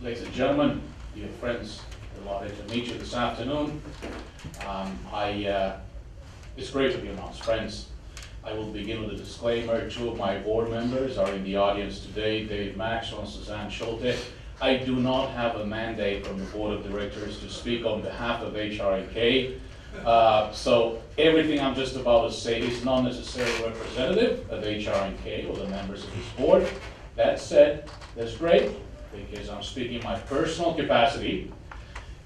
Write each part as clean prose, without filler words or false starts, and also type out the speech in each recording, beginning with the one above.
Ladies and gentlemen, dear friends, delighted to meet you this afternoon. It's great to be amongst friends. I will begin with a disclaimer. Two of my board members are in the audience today, Dave Maxwell and Suzanne Schulte. I do not have a mandate from the board of directors to speak on behalf of HRAK. So everything I'm just about to say is not necessarily representative of HRK or the members of this board. That said, that's great because I'm speaking in my personal capacity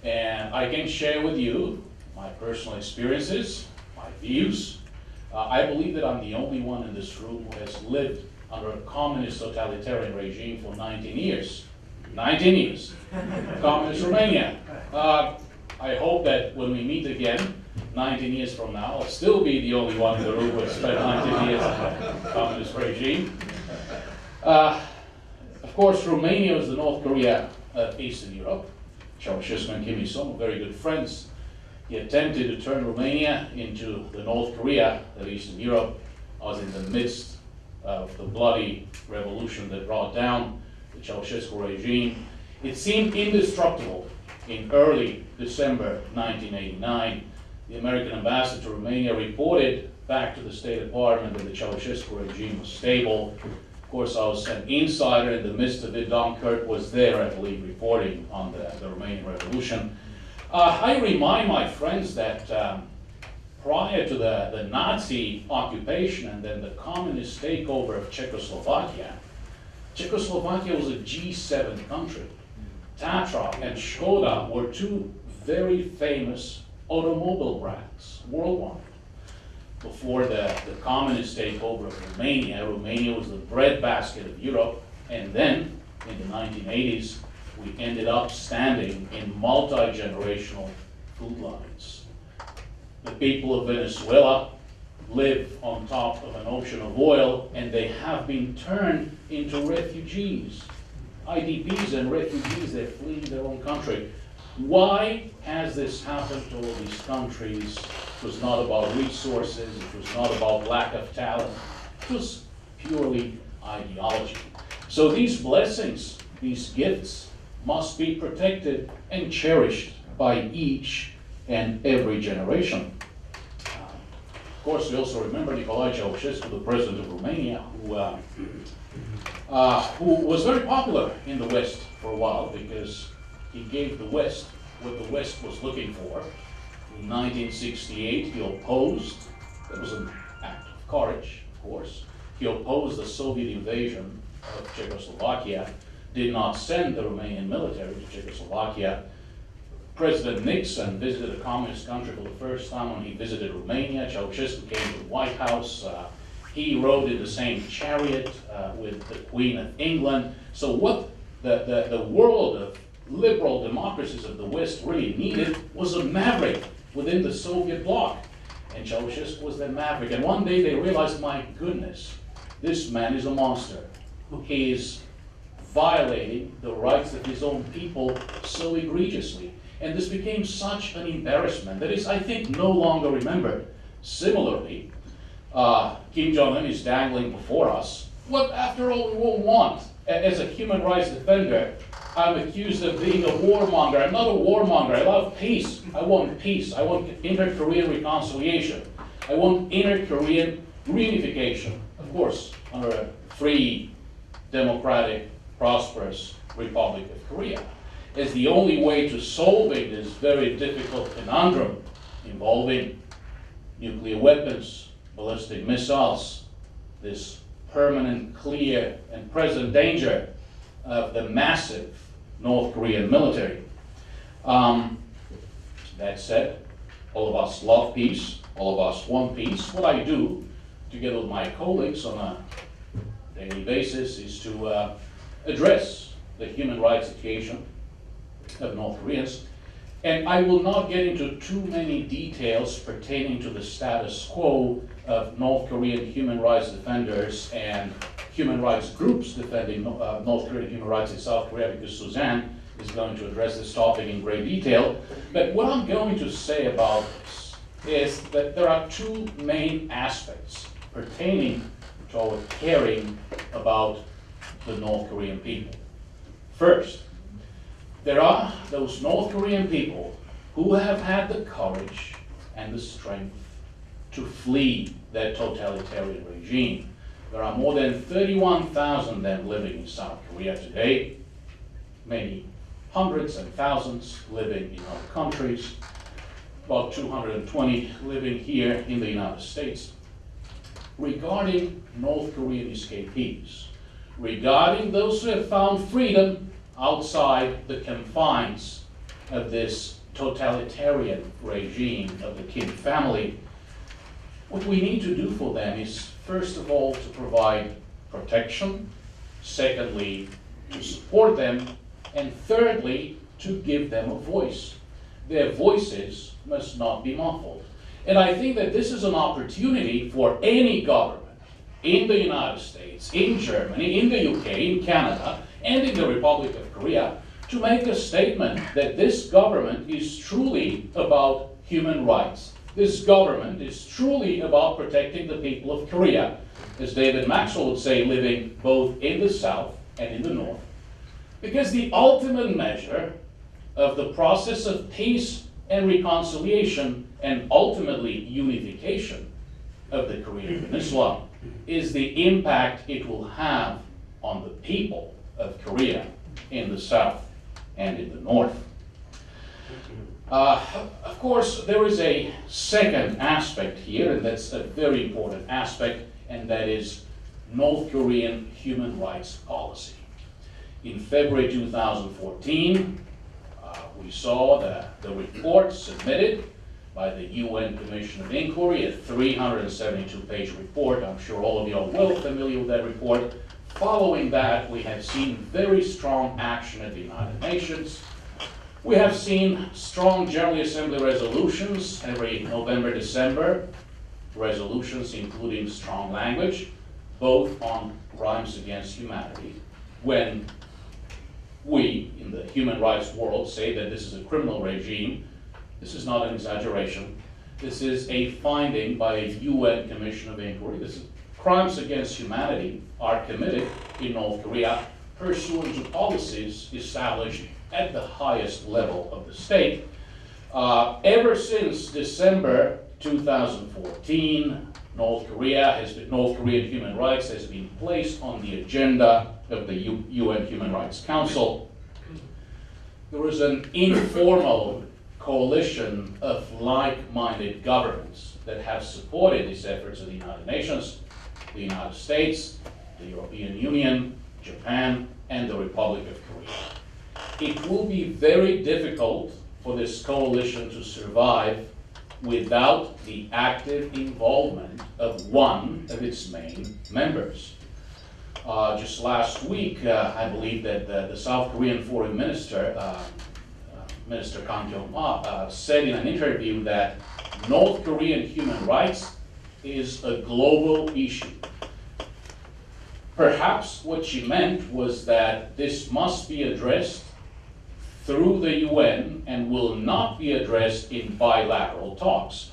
and I can share with you my personal experiences, my views. I believe that I'm the only one in this room who has lived under a communist totalitarian regime for 19 years. 19 years. Communist Romania. I hope that when we meet again, 19 years from now, I'll still be the only one in the room who has spent 19 years in a communist regime. Of course, Romania is the North Korea of Eastern Europe. Ceausescu and Kim Il-sung were very good friends. He attempted to turn Romania into the North Korea of Eastern Europe. I was in the midst of the bloody revolution that brought down the Ceausescu regime. It seemed indestructible in early December 1989. The American ambassador to Romania reported back to the State Department that the Ceausescu regime was stable. Of course, I was an insider in the midst of it. Don Kurt was there, I believe, reporting on the Romanian Revolution. I remind my friends that prior to the Nazi occupation and then the communist takeover of Czechoslovakia, Czechoslovakia was a G7 country. Tatra and Skoda were two very famous automobile brands worldwide. Before the communist takeover of Romania, Romania was the breadbasket of Europe, and then in the 1980s, we ended up standing in multi-generational food lines. The people of Venezuela live on top of an ocean of oil, and they have been turned into refugees. IDPs and refugees, they're fleeing their own country. Why has this happened to all these countries? It was not about resources, it was not about lack of talent, it was purely ideology. So these blessings, these gifts, must be protected and cherished by each and every generation. Of course, we also remember Nicolae Ceausescu, the president of Romania, who was very popular in the West for a while because he gave the West what the West was looking for. In 1968, he opposed, that was an act of courage, of course, he opposed the Soviet invasion of Czechoslovakia, did not send the Romanian military to Czechoslovakia. President Nixon visited a communist country for the first time when he visited Romania. Ceausescu came to the White House. He rode in the same chariot with the Queen of England. So what the world of liberal democracies of the West really needed was a maverick within the Soviet bloc. And Ceausescu was that maverick. And one day they realized, my goodness, this man is a monster. He is violating the rights of his own people so egregiously. And this became such an embarrassment that is, I think, no longer remembered. Similarly, Kim Jong-un is dangling before us what, after all, we will want. As a human rights defender, I'm accused of being a warmonger. I'm not a warmonger. I love peace. I want peace. I want inter-Korean reconciliation. I want inter-Korean reunification, of course, under a free, democratic, prosperous Republic of Korea. As the only way to solving this very difficult conundrum involving nuclear weapons, ballistic missiles, this permanent, clear, and present danger of the massive North Korean military. That said, all of us love peace, all of us want peace. What I do, together with my colleagues on a daily basis, is to address the human rights situation of North Koreans. And I will not get into too many details pertaining to the status quo of North Korean human rights defenders and human rights groups defending North Korean human rights in South Korea, because Suzanne is going to address this topic in great detail. But what I'm going to say about this is that there are two main aspects pertaining to our caring about the North Korean people. First, there are those North Korean people who have had the courage and the strength to flee that totalitarian regime. There are more than 31,000 of them living in South Korea today, many hundreds and thousands living in other countries, about 220 living here in the United States. Regarding North Korean escapees, regarding those who have found freedom outside the confines of this totalitarian regime of the Kim family, what we need to do for them is, first of all, to provide protection, secondly, to support them, and thirdly, to give them a voice. Their voices must not be muffled. And I think that this is an opportunity for any government in the United States, in Germany, in the UK, in Canada, and in the Republic of Korea to make a statement that this government is truly about human rights. This government is truly about protecting the people of Korea, as David Maxwell would say, living both in the South and in the North. Because the ultimate measure of the process of peace and reconciliation and ultimately unification of the Korean Peninsula is the impact it will have on the people of Korea in the South and in the North. Of course, there is a second aspect here, and that's a very important aspect, and that is North Korean human rights policy. In February 2014, we saw the report submitted by the UN Commission of Inquiry, a 372-page report. I'm sure all of you are well familiar with that report. Following that, we have seen very strong action at the United Nations. We have seen strong General Assembly resolutions every November, December, resolutions including strong language, both on crimes against humanity. When we, in the human rights world, say that this is a criminal regime, this is not an exaggeration. This is a finding by a UN Commission of Inquiry. This is crimes against humanity are committed in North Korea pursuant to policies established at the highest level of the state. Ever since December 2014, North Korean human rights has been placed on the agenda of the UN Human Rights Council. There is an informal coalition of like-minded governments that have supported these efforts of the United Nations, the United States, the European Union, Japan, and the Republic of Korea. It will be very difficult for this coalition to survive without the active involvement of one of its main members. Just last week, I believe that the South Korean Foreign Minister, Minister Kang Kyung-ma, said in an interview that North Korean human rights is a global issue. Perhaps what she meant was that this must be addressed through the UN and will not be addressed in bilateral talks.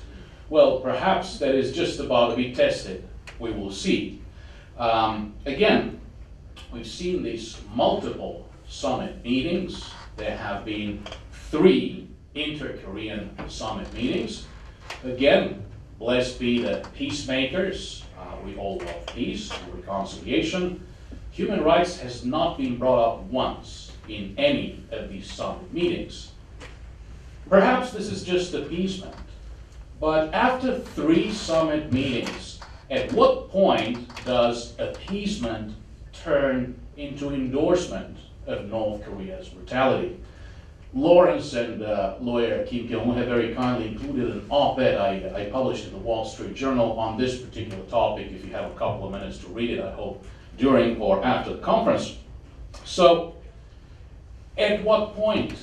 Well, perhaps that is just about to be tested. We will see. Again, we've seen these multiple summit meetings. There have been 3 inter-Korean summit meetings. Again, blessed be the peacemakers. We all love peace and reconciliation. Human rights has not been brought up once in any of these summit meetings. Perhaps this is just appeasement, but after 3 summit meetings, at what point does appeasement turn into endorsement of North Korea's brutality? Lawrence and lawyer Kim Kyung-woo have very kindly included an op-ed I published in the Wall Street Journal on this particular topic. If you have a couple of minutes to read it, I hope during or after the conference. So, at what point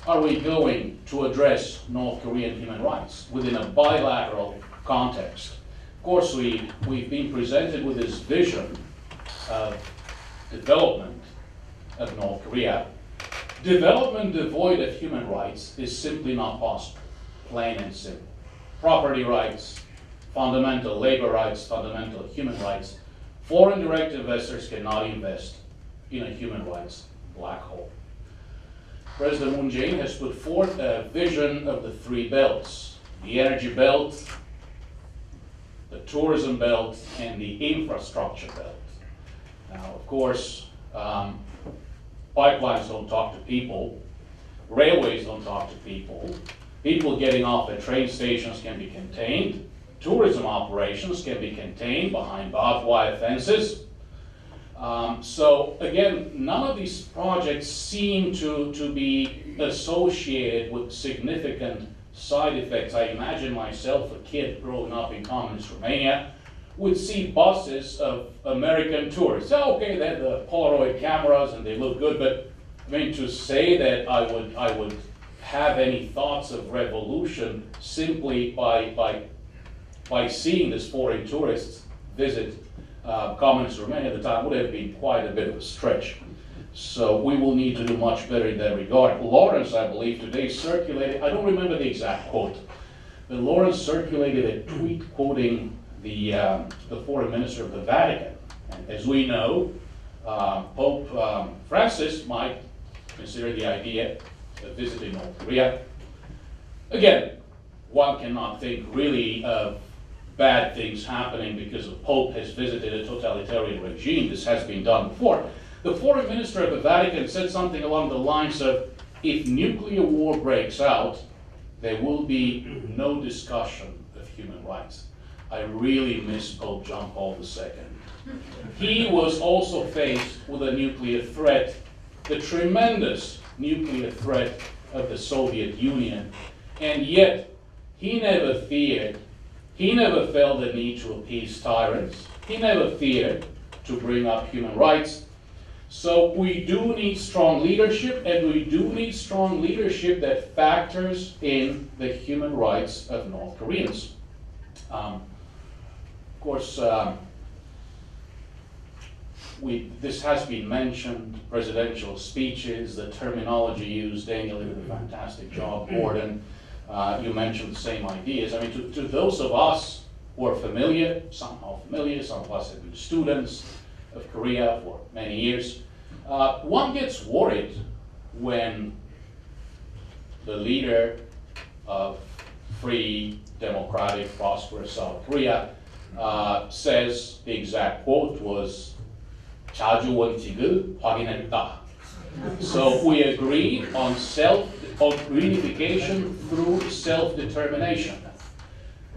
are we going to address North Korean human rights within a bilateral context? Of course, we've been presented with this vision of development of North Korea. Development devoid of human rights is simply not possible, plain and simple. Property rights, fundamental labor rights, fundamental human rights. Foreign direct investors cannot invest in a human rights black hole. President Moon Jae-in has put forth a vision of the three belts: the energy belt, the tourism belt, and the infrastructure belt. Now, of course, pipelines don't talk to people, railways don't talk to people, people getting off at train stations can be contained, tourism operations can be contained behind barbed wire fences. So again, none of these projects seem to be associated with significant side effects. I imagine myself, a kid growing up in communist Romania, would see buses of American tourists. Okay, they have the Polaroid cameras and they look good, but I mean, to say that I would have any thoughts of revolution simply by seeing these foreign tourists visit communist Romania at the time would have been quite a bit of a stretch. So we will need to do much better in that regard. Lawrence, I believe, today circulated, I don't remember the exact quote, but Lawrence circulated a tweet quoting the foreign minister of the Vatican. And as we know, Pope Francis might consider the idea of visiting North Korea. Again, one cannot think really of bad things happening because the Pope has visited a totalitarian regime. This has been done before. The foreign minister of the Vatican said something along the lines of, if nuclear war breaks out, there will be no discussion of human rights. I really miss Pope John Paul II. He was also faced with a nuclear threat, the tremendous nuclear threat of the Soviet Union, and yet he never feared, he never felt the need to appease tyrants, he never feared to bring up human rights. So we do need strong leadership, and we do need strong leadership that factors in the human rights of North Koreans. Of course, this has been mentioned, presidential speeches, the terminology used. Daniel did a fantastic job, Gordon. You mentioned the same ideas. I mean, to those of us who are familiar, somehow familiar, some of us have been students of Korea for many years, one gets worried when the leader of free, democratic, prosperous South Korea says, the exact quote was, 자주 원칙을 확인했다. So we agreed on reunification through self-determination.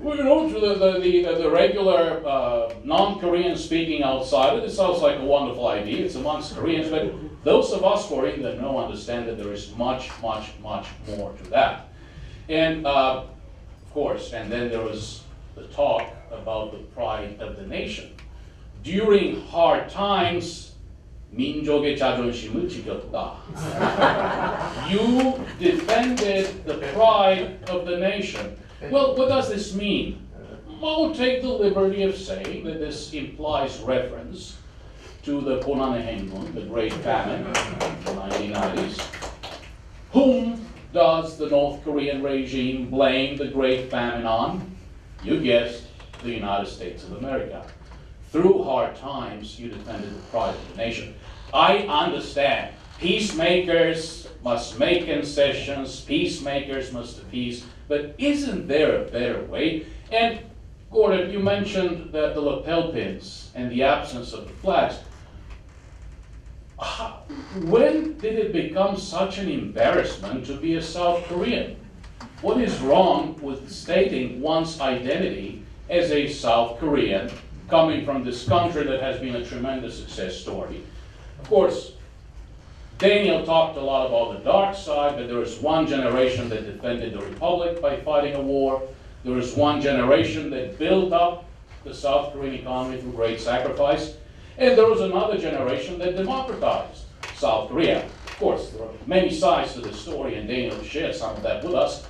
Well, you know, to the regular non-Korean speaking outsider, this sounds like a wonderful idea. It's amongst Koreans, but those of us who are in the know understand that there is much, much, much more to that. And of course, and then there was the talk about the pride of the nation. During hard times, 민족의 자존심을 지켰다. You defended the pride of the nation. Well, what does this mean? I'll take the liberty of saying that this implies reference to the 고난의 the Great Famine in the 1990s. Whom does the North Korean regime blame the Great Famine on? You guessed, the United States of America. Through hard times, you defended the pride of the nation. I understand. Peacemakers must make concessions. Peacemakers must appease. But isn't there a better way? And Gordon, you mentioned the lapel pins and the absence of the flags. When did it become such an embarrassment to be a South Korean? What is wrong with stating one's identity as a South Korean coming from this country that has been a tremendous success story? Of course, Daniel talked a lot about the dark side, but there was one generation that defended the republic by fighting a war. There was one generation that built up the South Korean economy through great sacrifice. And there was another generation that democratized South Korea. Of course, there are many sides to the story, and Daniel shared some of that with us.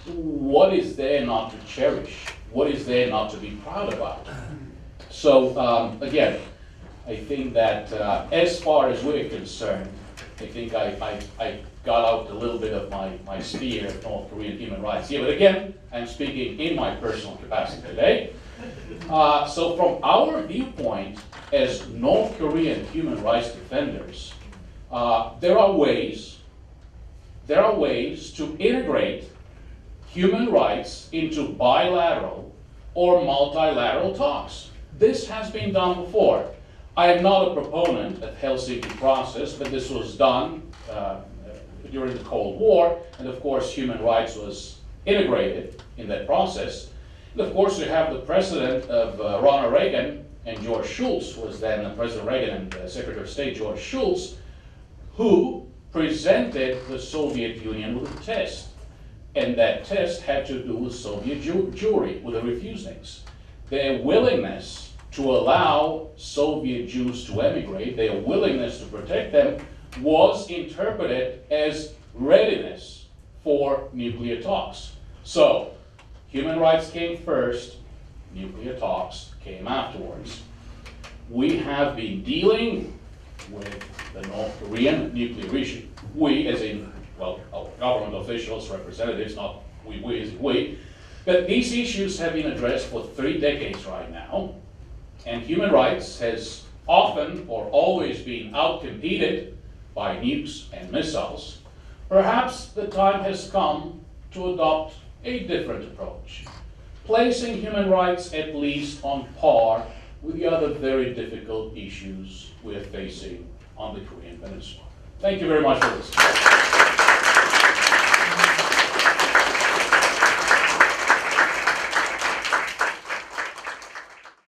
What is there not to cherish? What is there not to be proud about? So, again, I think that as far as we're concerned, I think I got out a little bit of my sphere of North Korean human rights here. But again, I'm speaking in my personal capacity today. So from our viewpoint as North Korean human rights defenders, there are ways there are ways to integrate human rights into bilateral or multilateral talks. This has been done before. I am not a proponent of Helsinki process, but this was done during the Cold War, and of course human rights was integrated in that process. And of course you have the precedent of Ronald Reagan and George Shultz, was then President Reagan and Secretary of State George Shultz, who presented the Soviet Union with a test. And that test had to do with Soviet Jewry, with the refusings. Their willingness to allow Soviet Jews to emigrate, their willingness to protect them, was interpreted as readiness for nuclear talks. So, human rights came first, nuclear talks came afterwards. We have been dealing with the North Korean nuclear issue. We, as in, well, our government officials, representatives, not we as in we, but these issues have been addressed for 3 decades right now, and human rights has often or always been outcompeted by nukes and missiles. Perhaps the time has come to adopt a different approach, placing human rights at least on par with the other very difficult issues we're facing on the Korean Peninsula. Thank you very much for listening.